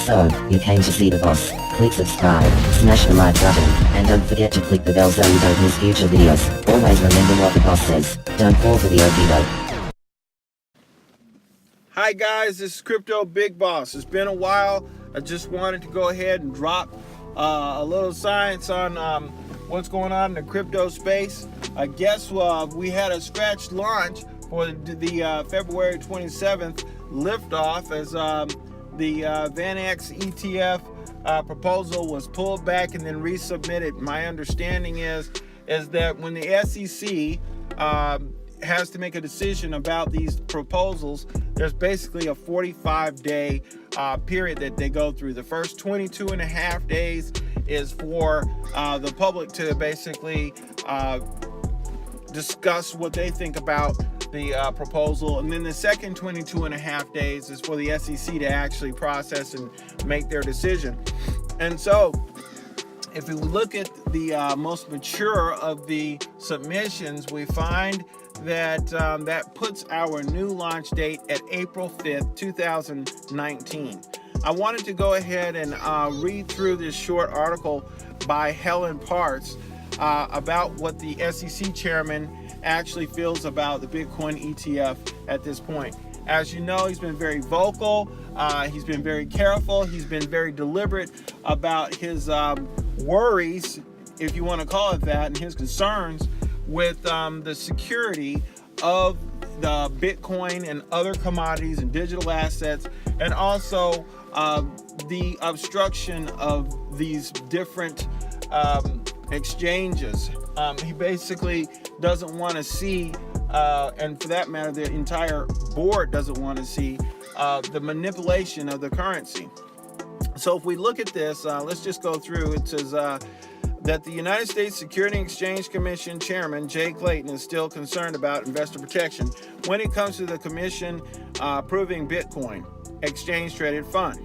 So, you came to see the boss. Click subscribe, smash the like button, and don't forget to click the bell so you don't miss future videos. Always remember what the boss says. Don't fall for the okie doke. Hi guys, this is Crypto Big Boss. It's been a while. I just wanted to go ahead and drop a little science on what's going on in the crypto space. I guess we had a scratch launch for the February 27th liftoff as the VanEck ETF proposal was pulled back and then resubmitted. My understanding is that when the SEC has to make a decision about these proposals, there's basically a 45-day period that they go through. The first 22 and a half days is for the public to basically discuss what they think about the proposal, and then the second 22 and a half days is for the SEC to actually process and make their decision. And so if we look at the most mature of the submissions, we find that that puts our new launch date at April 5th, 2019. I wanted to go ahead and read through this short article by Helen Parts about what the SEC chairman actually feels about the Bitcoin ETF at this point. As you know, he's been very vocal, he's been very careful, he's been very deliberate about his worries, if you want to call it that, and his concerns with the security of the Bitcoin and other commodities and digital assets, and also the obstruction of these different exchanges. He basically doesn't want to see, and for that matter, the entire board doesn't want to see the manipulation of the currency. So if we look at this, let's just go through. It says that the United States Securities and Exchange Commission Chairman Jay Clayton is still concerned about investor protection when it comes to the commission approving Bitcoin exchange-traded fund.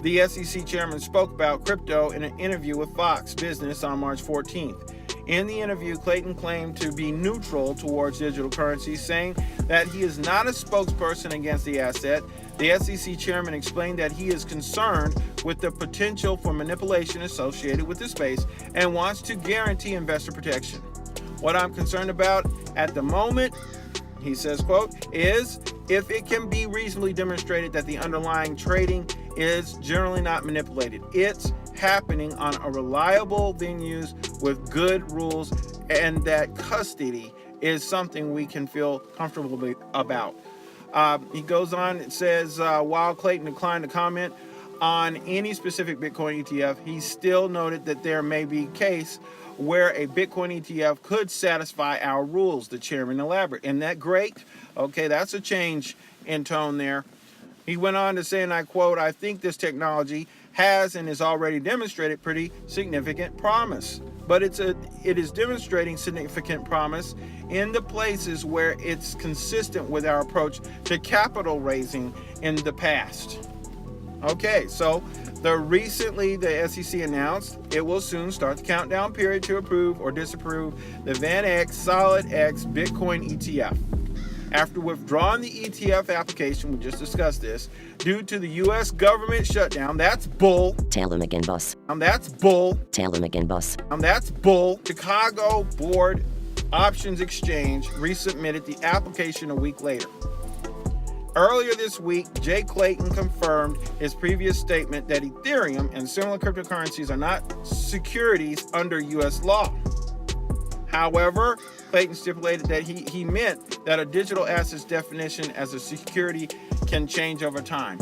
The SEC chairman spoke about crypto in an interview with Fox Business on March 14th. In the interview, Clayton claimed to be neutral towards digital currencies, saying that he is not a spokesperson against the asset. The SEC chairman explained that he is concerned with the potential for manipulation associated with the space and wants to guarantee investor protection. What I'm concerned about at the moment, he says, quote, is if it can be reasonably demonstrated that the underlying trading is generally not manipulated. It's happening on a reliable venues with good rules, and that custody is something we can feel comfortable about. He goes on, it says, while Clayton declined to comment on any specific Bitcoin ETF, he still noted that there may be a case where a Bitcoin ETF could satisfy our rules, the chairman elaborated. Isn't that great? Okay, that's a change in tone there. He went on to say, and I quote, I think this technology has and is already demonstrated pretty significant promise. But it is demonstrating significant promise in the places where it's consistent with our approach to capital raising in the past. Okay, so recently the SEC announced it will soon start the countdown period to approve or disapprove the VanEck Solid X Bitcoin ETF. After withdrawing the ETF application, we just discussed this, due to the U.S. government shutdown, that's bull. Tell them again, boss. That's bull. Tell them again, boss. That's bull. Chicago Board Options Exchange resubmitted the application a week later. Earlier this week, Jay Clayton confirmed his previous statement that Ethereum and similar cryptocurrencies are not securities under U.S. law. However, Clayton stipulated that he meant that a digital asset's definition as a security can change over time.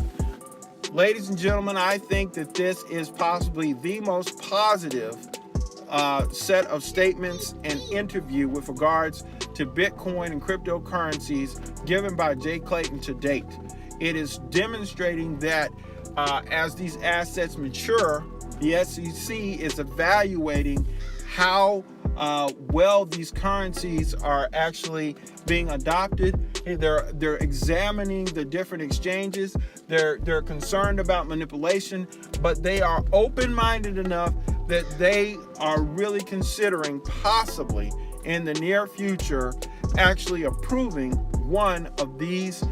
Ladies and gentlemen, I think that this is possibly the most positive set of statements and interview with regards to Bitcoin and cryptocurrencies given by Jay Clayton to date. It is demonstrating that as these assets mature, the SEC is evaluating how well these currencies are actually being adopted. They're examining the different exchanges. They're concerned about manipulation, but they are open-minded enough that they are really considering possibly in the near future actually approving one of these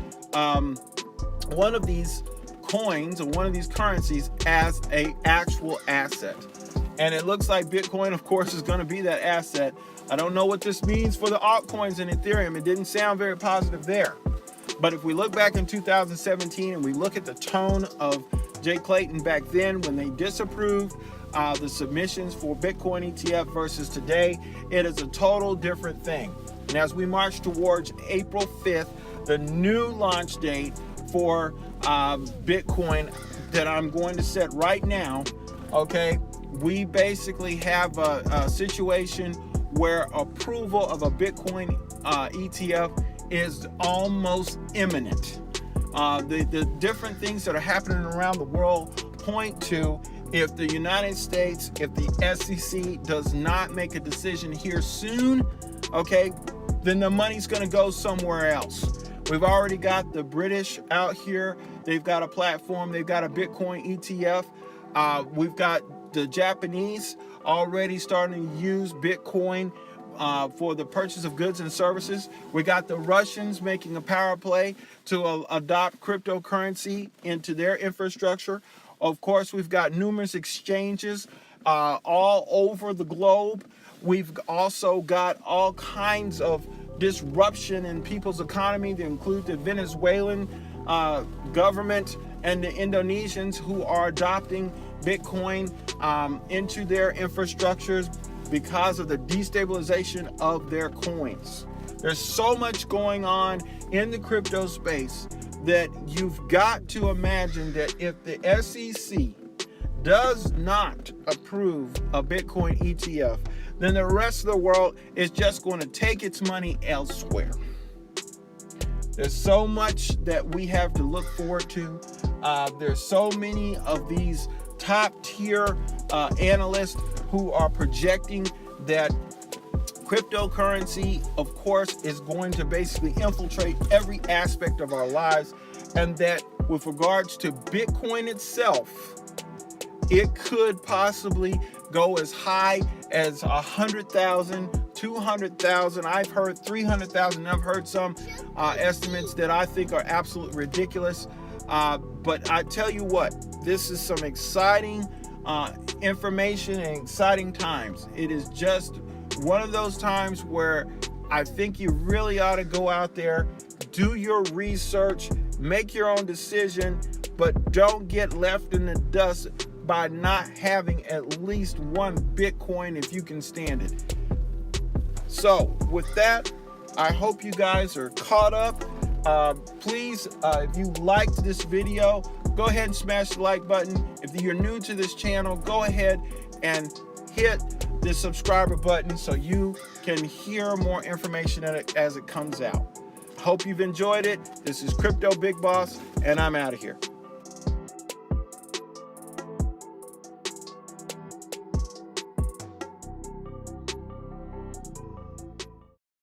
coins or one of these currencies as a actual asset. And it looks like Bitcoin, of course, is going to be that asset. I don't know what this means for the altcoins and Ethereum. It didn't sound very positive there. But if we look back in 2017 and we look at the tone of Jay Clayton back then when they disapproved the submissions for Bitcoin ETF versus today, it is a total different thing. And as we march towards April 5th, the new launch date for Bitcoin that I'm going to set right now, okay, we basically have a situation where approval of a Bitcoin ETF is almost imminent. The different things that are happening around the world point to, if the United States, if the SEC does not make a decision here soon, okay, then the money's going to go somewhere else. We've already got the British out here. They've got a platform. They've got a Bitcoin ETF. We've got the Japanese already starting to use Bitcoin for the purchase of goods and services. We got the Russians making a power play to adopt cryptocurrency into their infrastructure. Of course, we've got numerous exchanges all over the globe. We've also got all kinds of disruption in people's economy to include the Venezuelan government and the Indonesians who are adopting Bitcoin into their infrastructures because of the destabilization of their coins. There's so much going on in the crypto space that you've got to imagine that if the SEC does not approve a Bitcoin ETF, then the rest of the world is just going to take its money elsewhere. There's so much that we have to look forward to. There's so many of these top tier analysts who are projecting that cryptocurrency, of course, is going to basically infiltrate every aspect of our lives, and that with regards to Bitcoin itself, it could possibly go as high as 100,000, 200,000. I've heard 300,000. I've heard some estimates that I think are absolutely ridiculous. But I tell you what, this is some exciting information and exciting times. It is just one of those times where I think you really ought to go out there, do your research, make your own decision, but don't get left in the dust by not having at least one Bitcoin if you can stand it. So with that, I hope you guys are caught up. Please, if you liked this video, go ahead and smash the like button. If you're new to this channel, go ahead and hit the subscriber button so you can hear more information as it comes out. Hope you've enjoyed it. This is Crypto Big Boss, and I'm out of here.